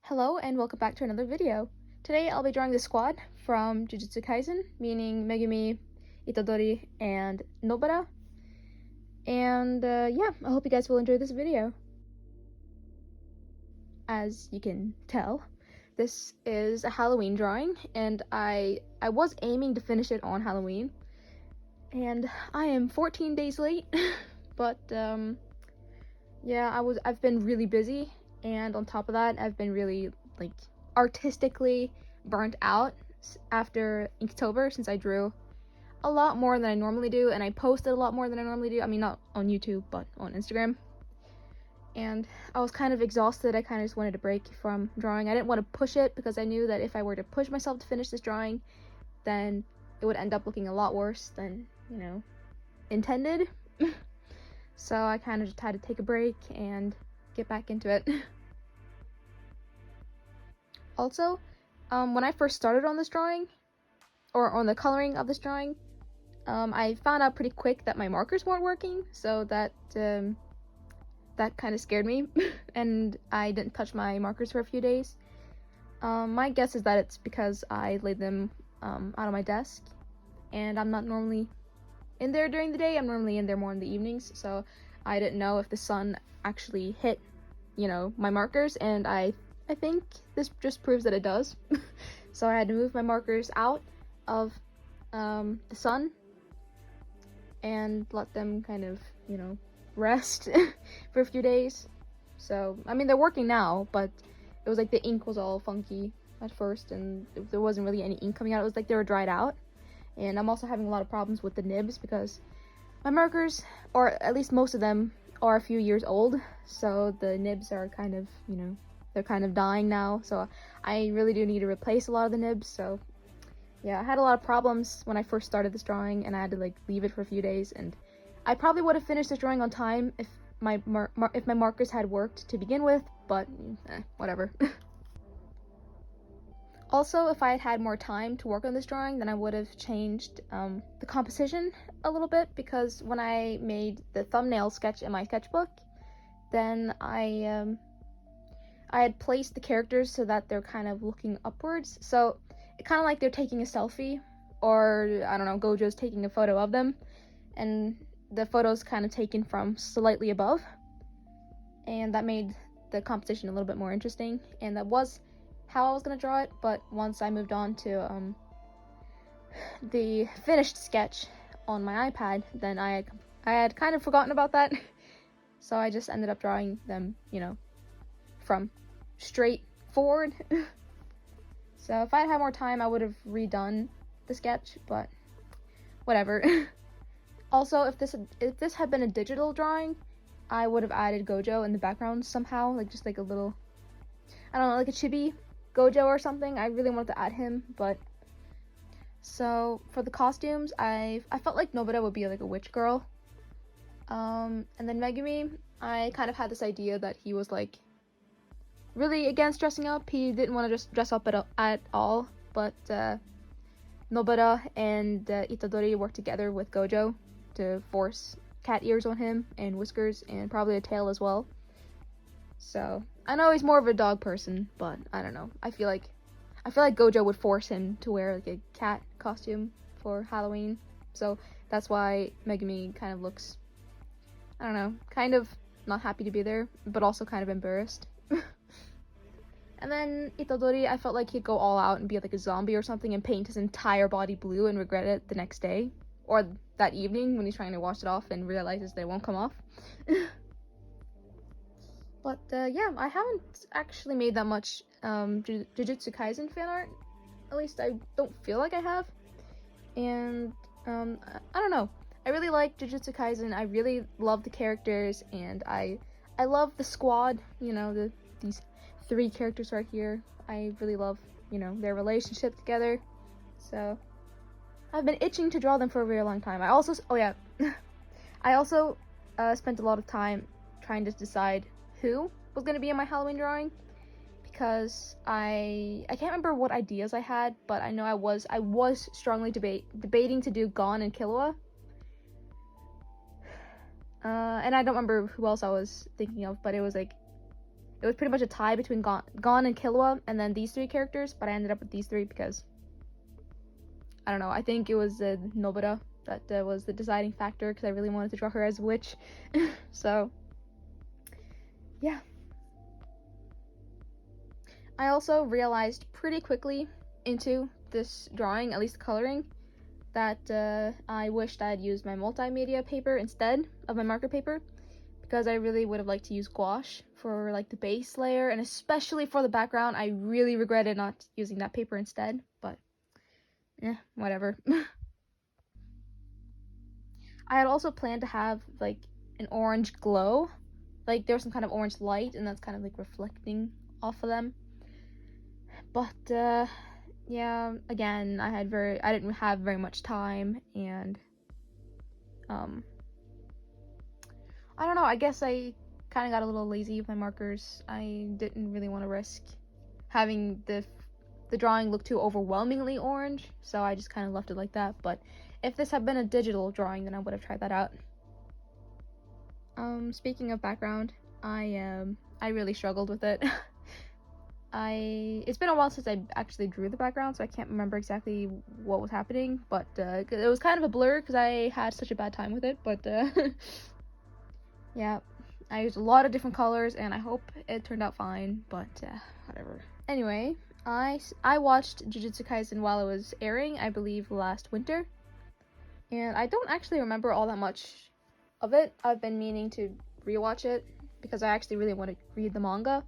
Hello and welcome back to another video. Today I'll be drawing the squad from Jujutsu Kaisen, meaning Megumi, Itadori, and Nobara. And yeah, I hope you guys will enjoy this video. As you can tell, this is a Halloween drawing, and I was aiming to finish it on Halloween, and I am 14 days late. But yeah, I've been really busy. And on top of that, I've been really, artistically burnt out after Inktober, since I drew a lot more than I normally do, and I posted a lot more than I normally do. I mean, not on YouTube, but on Instagram. And I was kind of exhausted. I kind of just wanted a break from drawing. I didn't want to push it, because I knew that if I were to push myself to finish this drawing, then it would end up looking a lot worse than, intended. So I kind of just had to take a break and get back into it. Also, when I first started on this drawing, or on the coloring of this drawing, I found out pretty quick that my markers weren't working, so that kind of scared me, and I didn't touch my markers for a few days. My guess is that it's because I laid them out on my desk, and I'm not normally in there during the day. I'm normally in there more in the evenings, so I didn't know if the sun actually hit, my markers, and I think this just proves that it does. So I had to move my markers out of the sun and let them kind of, rest for a few days. So, I mean, they're working now, but it was like the ink was all funky at first, and there wasn't really any ink coming out. It was like they were dried out. And I'm also having a lot of problems with the nibs, because my markers, or at least most of them, are a few years old, so the nibs are kind of, they're kind of dying now, so I really do need to replace a lot of the nibs. So yeah, I had a lot of problems when I first started this drawing, and I had to leave it for a few days, and I probably would have finished this drawing on time if my markers had worked to begin with, but whatever. Also, if I had had more time to work on this drawing, then I would have changed the composition a little bit, because when I made the thumbnail sketch in my sketchbook, then I had placed the characters so that they're kind of looking upwards, so kind of like they're taking a selfie, or I don't know, Gojo's taking a photo of them, and the photo's kind of taken from slightly above, and that made the composition a little bit more interesting, and that was how I was gonna draw it. But once I moved on to the finished sketch on my iPad, then I had kind of forgotten about that. So I just ended up drawing them, from straight forward. So if I had more time, I would have redone the sketch, but whatever. Also, if this had been a digital drawing, I would have added Gojo in the background somehow, just like a little, I don't know, like a chibi Gojo or something. I really wanted to add him. But so for the costumes, I felt like Nobara would be like a witch girl. And then Megumi, I kind of had this idea that he was really against dressing up. He didn't want to just dress up at all. But Nobara and Itadori worked together with Gojo to force cat ears on him, and whiskers, and probably a tail as well. So I know he's more of a dog person, but I don't know. I feel like Gojo would force him to wear a cat costume for Halloween. So that's why Megumi kind of looks, I don't know, kind of not happy to be there, but also kind of embarrassed. And then Itadori, I felt like he'd go all out and be like a zombie or something, and paint his entire body blue and regret it the next day, or that evening when he's trying to wash it off and realizes that it won't come off. But yeah, I haven't actually made that much Jujutsu Kaisen fan art. At least I don't feel like I have. And I don't know. I really like Jujutsu Kaisen. I really love the characters, and I love the squad. These 3 characters right here. I really love, their relationship together. So I've been itching to draw them for a very long time. I also spent a lot of time trying to decide who was going to be in my Halloween drawing, because I can't remember what ideas I had, but I know I was strongly debating to do Gon and Killua. And I don't remember who else I was thinking of, but it was it was pretty much a tie between Gon and Killua, and then these three characters, but I ended up with these three because, I don't know, I think it was Nobara that was the deciding factor, because I really wanted to draw her as a witch. So, yeah. I also realized pretty quickly into this drawing, at least the coloring, that I wished I had used my multimedia paper instead of my marker paper, because I really would have liked to use gouache for like the base layer, and especially for the background. I really regretted not using that paper instead, but whatever. I had also planned to have like an orange glow, like there was some kind of orange light, and that's kind of like reflecting off of them. But yeah, again, I didn't have very much time, and I don't know, I guess I kind of got a little lazy with my markers. I didn't really want to risk having the drawing look too overwhelmingly orange, so I just kind of left it like that. But if this had been a digital drawing, then I would have tried that out. Speaking of background, I really struggled with it. It's been a while since I actually drew the background, so I can't remember exactly what was happening, but it was kind of a blur because I had such a bad time with it. But yeah, I used a lot of different colors, and I hope it turned out fine, but whatever. Anyway, I watched Jujutsu Kaisen while it was airing, I believe last winter, and I don't actually remember all that much of it. I've been meaning to rewatch it because I actually really want to read the manga,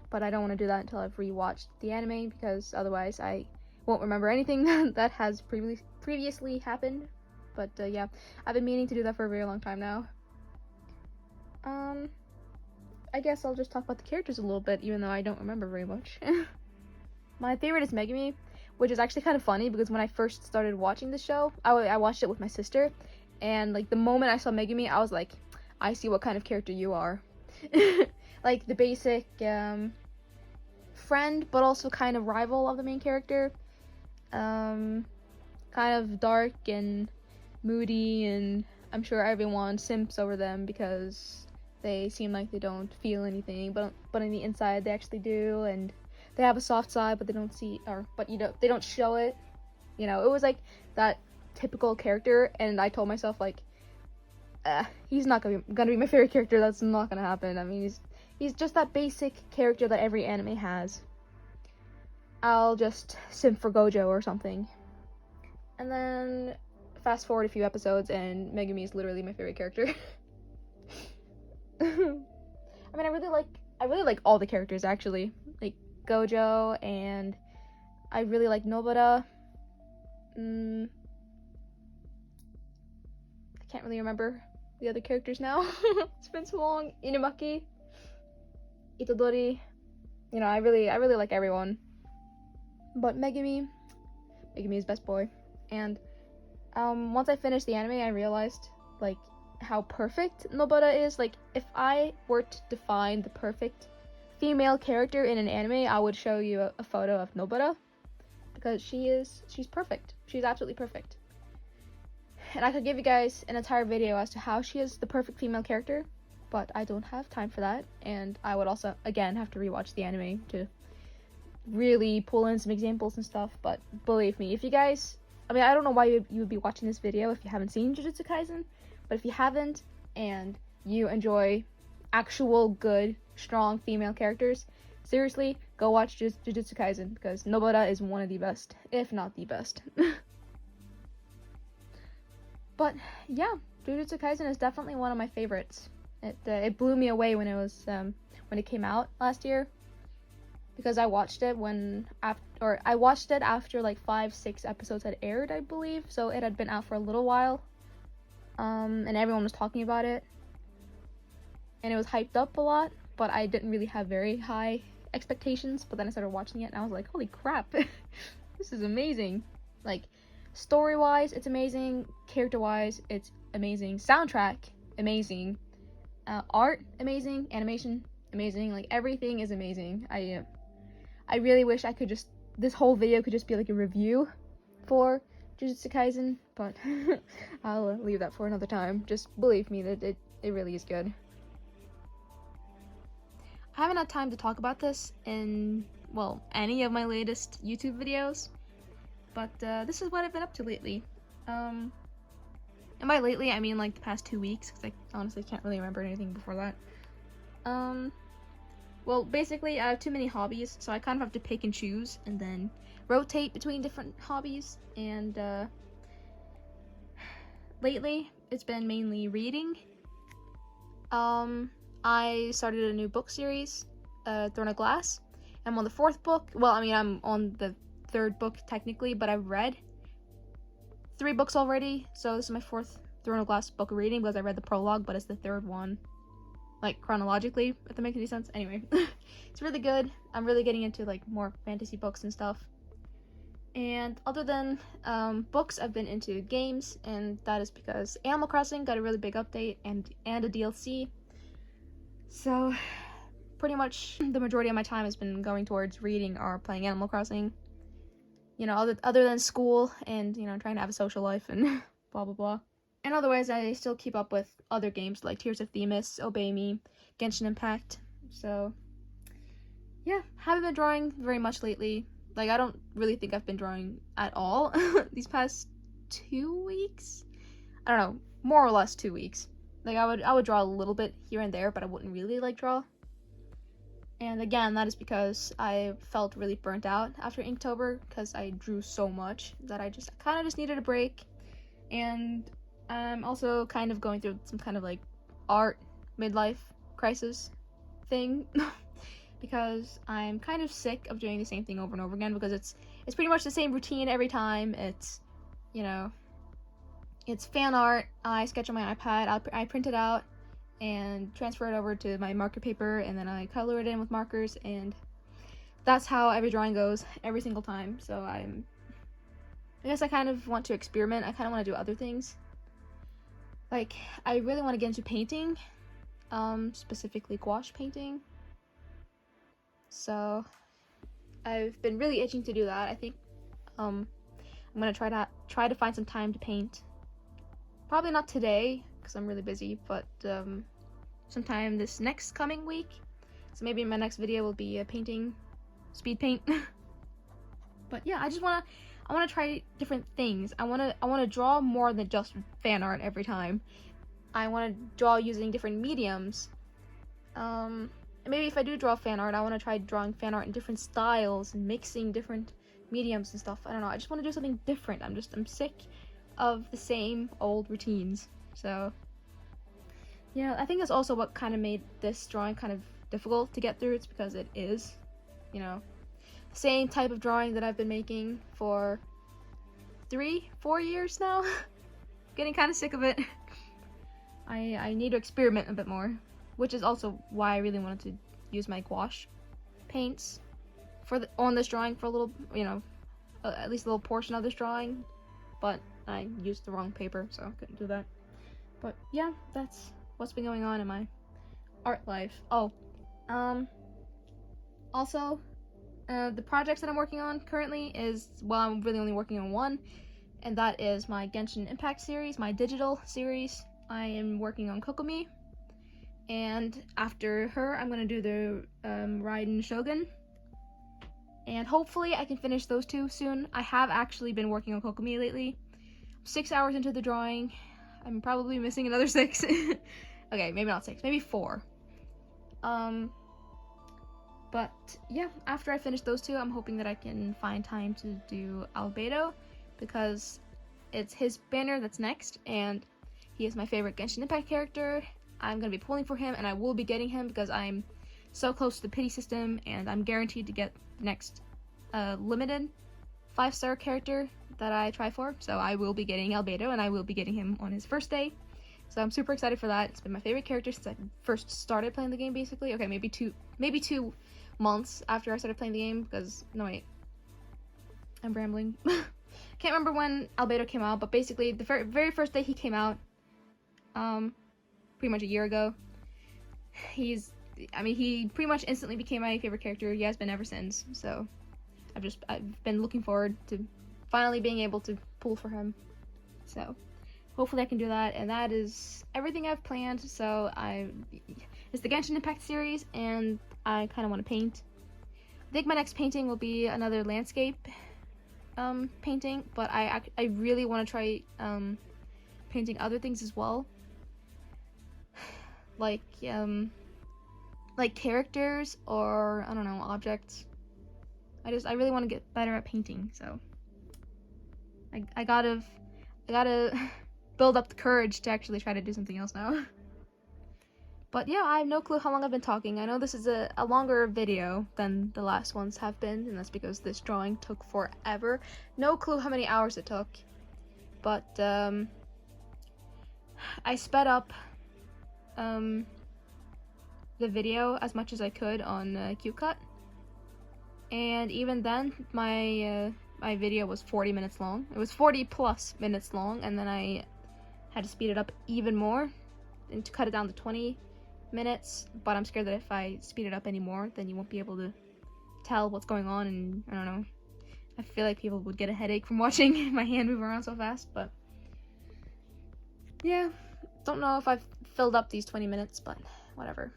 but I don't want to do that until I've rewatched the anime, because otherwise I won't remember anything that has previously happened. But yeah, I've been meaning to do that for a very long time now. I guess I'll just talk about the characters a little bit, even though I don't remember very much. My favorite is Megumi, which is actually kind of funny because when I first started watching the show, I watched it with my sister, and like the moment I saw Megumi, I was like, I see what kind of character you are. Like the basic friend, but also kind of rival of the main character. Kind of dark and moody, and I'm sure everyone simps over them because they seem like they don't feel anything, but on the inside they actually do, and they have a soft side, but they don't they don't show it. You know, it was like that typical character, and I told myself like, he's not gonna be my favorite character. That's not gonna happen. I mean, he's just that basic character that every anime has. I'll just simp for Gojo or something. And then fast forward a few episodes, and Megumi is literally my favorite character. I mean, I really like all the characters actually, like Gojo, and I really like Nobara. I can't really remember the other characters now. It's been so long. Inumaki, Itadori. You know, I really like everyone. But Megumi is best boy. And once I finished the anime, I realized like how perfect Nobara is. Like, if I were to define the perfect female character in an anime, I would show you a photo of Nobara, because she's perfect. She's absolutely perfect. And I could give you guys an entire video as to how she is the perfect female character, but I don't have time for that, and I would also, again, have to rewatch the anime to really pull in some examples and stuff. But believe me, if you guys, I mean, I don't know why you would be watching this video if you haven't seen Jujutsu Kaisen, but if you haven't and you enjoy actual good, strong female characters, seriously, go watch Jujutsu Kaisen, because Nobara is one of the best, if not the best. But yeah, Jujutsu Kaisen is definitely one of my favorites. It blew me away when it came out last year, because I watched it after like 5-6 episodes had aired, I believe. So it had been out for a little while, and everyone was talking about it, and it was hyped up a lot, but I didn't really have very high expectations. But then I started watching it, and I was like, holy crap, this is amazing. Like, story-wise, it's amazing. Character-wise, it's amazing. Soundtrack, amazing. Art, amazing. Animation, amazing. Like, everything is amazing. I really wish I could just, this whole video could just be like a review for Jujutsu Kaisen, but I'll leave that for another time. Just believe me that it really is good. I haven't had time to talk about this in, well, any of my latest YouTube videos, but this is what I've been up to lately. And by lately, I mean like the past 2 weeks, because I honestly can't really remember anything before that. Well, basically, I have too many hobbies, so I kind of have to pick and choose, and then rotate between different hobbies, and lately, it's been mainly reading. I started a new book series, Throne of Glass. I'm on the 4th book. Well, I mean, I'm on the 3rd book technically, but I've read 3 books already, so this is my 4th Throne of Glass book reading because I read the prologue, but it's the 3rd one, like chronologically, if that makes any sense. Anyway, it's really good. I'm really getting into like more fantasy books and stuff. And other than books, I've been into games, and that is because Animal Crossing got a really big update and a DLC. So pretty much the majority of my time has been going towards reading or playing Animal Crossing. You know, other than school and, you know, trying to have a social life and blah blah blah. And otherwise, I still keep up with other games like Tears of Themis, Obey Me, Genshin Impact. So yeah, haven't been drawing very much lately. Like, I don't really think I've been drawing at all these past 2 weeks. I don't know, more or less 2 weeks. Like, I would draw a little bit here and there, but I wouldn't really like draw. And again, that is because I felt really burnt out after Inktober, because I drew so much that I kind of just needed a break. And I'm also kind of going through some kind of like art midlife crisis thing. Because I'm kind of sick of doing the same thing over and over again, because it's pretty much the same routine every time. It's, you know, it's fan art. I sketch on my iPad, I print it out and transfer it over to my marker paper, and then I color it in with markers, and that's how every drawing goes every single time. So I guess I kind of want to experiment. I kind of want to do other things. Like, I really want to get into painting, specifically gouache painting. So I've been really itching to do that. I think I'm gonna try to find some time to paint. Probably not today because I'm really busy, but sometime this next coming week. So maybe my next video will be a painting, speed paint. But yeah, I wanna try different things. I wanna draw more than just fan art every time. I wanna draw using different mediums. Maybe if I do draw fan art, I want to try drawing fan art in different styles and mixing different mediums and stuff. I don't know, I just want to do something different. I'm sick of the same old routines. So yeah, I think that's also what kind of made this drawing kind of difficult to get through. It's because it is, you know, the same type of drawing that I've been making for 3-4 years now. Getting kind of sick of it. I need to experiment a bit more. Which is also why I really wanted to use my gouache paints on this drawing for a little, you know, at least a little portion of this drawing. But I used the wrong paper, so I couldn't do that. But yeah, that's what's been going on in my art life. Oh, also, the projects that I'm working on currently is, well, I'm really only working on one, and that is my Genshin Impact series, my digital series. I am working on Kokomi. And after her, I'm gonna do the Raiden Shogun. And hopefully I can finish those 2 soon. I have actually been working on Kokomi lately. 6 hours into the drawing. I'm probably missing another 6. Okay, maybe not 6, maybe 4. But yeah, after I finish those 2, I'm hoping that I can find time to do Albedo, because it's his banner that's next, and he is my favorite Genshin Impact character. I'm going to be pulling for him, and I will be getting him because I'm so close to the pity system, and I'm guaranteed to get the next limited 5-star character that I try for. So I will be getting Albedo, and I will be getting him on his first day. So I'm super excited for that. It's been my favorite character since I first started playing the game, basically. Okay, maybe 2 months after I started playing the game, because, no wait, I'm rambling. Can't remember when Albedo came out, but basically the very first day he came out, pretty much a year ago. He pretty much instantly became my favorite character. He has been ever since. So I've been looking forward to finally being able to pull for him. So hopefully I can do that, and that is everything I've planned. So it's the Genshin Impact series and I kind of want to paint. I think my next painting will be another landscape painting, but I really want to try painting other things as well, like characters or I don't know, objects. I really want to get better at painting, so I gotta build up the courage to actually try to do something else now. But yeah, I have no clue how long I've been talking. I know this is a longer video than the last ones have been, and that's because this drawing took forever. No clue how many hours it took. But I sped up the video as much as I could on CapCut. And even then, my video was 40 minutes long. It was 40 plus minutes long, and then I had to speed it up even more and to cut it down to 20 minutes, but I'm scared that if I speed it up anymore, then you won't be able to tell what's going on, and I don't know. I feel like people would get a headache from watching my hand move around so fast, but yeah, don't know if I've filled up these 20 minutes, but whatever.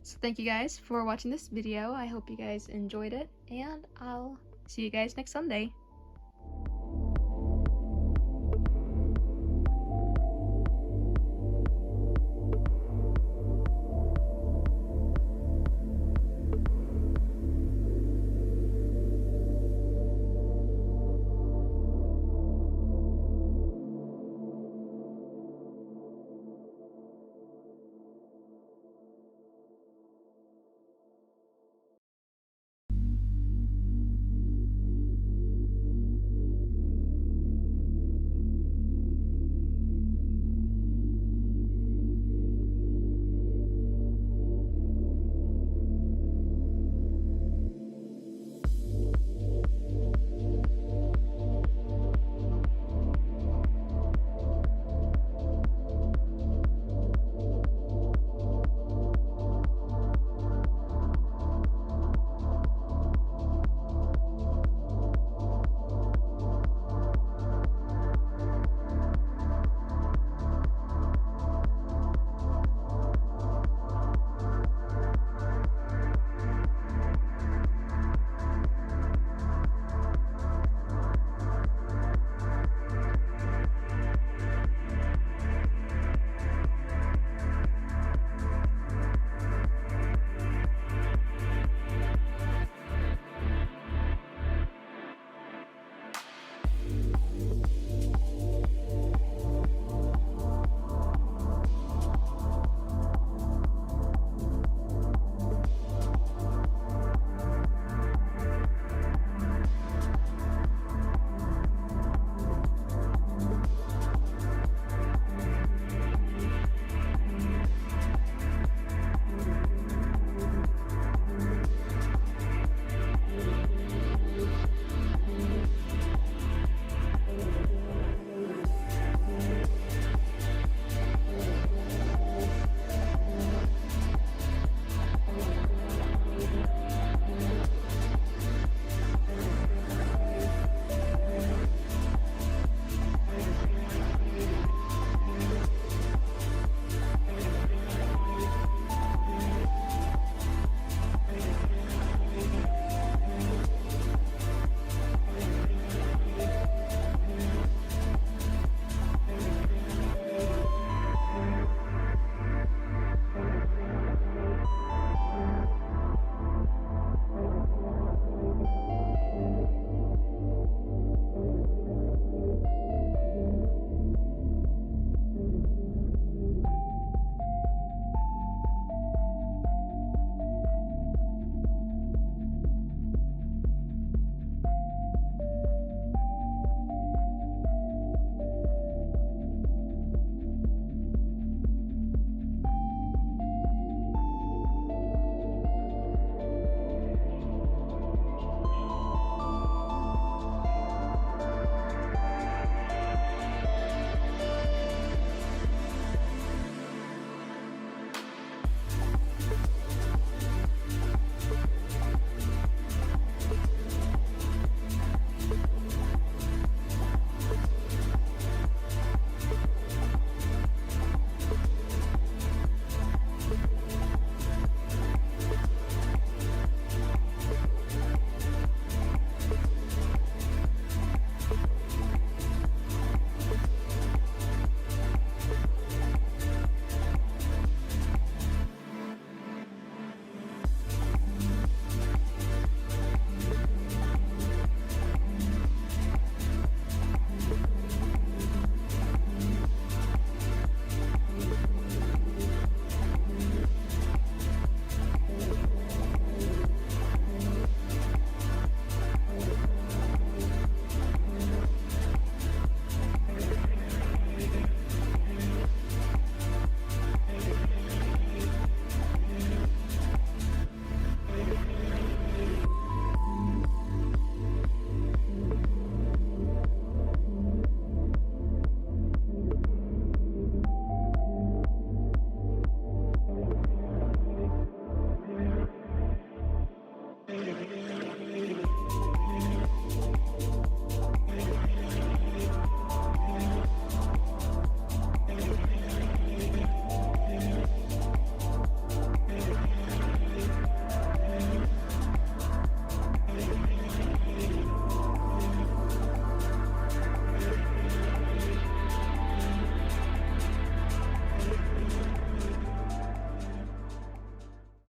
So thank you guys for watching this video. I hope you guys enjoyed it, and I'll see you guys next Sunday.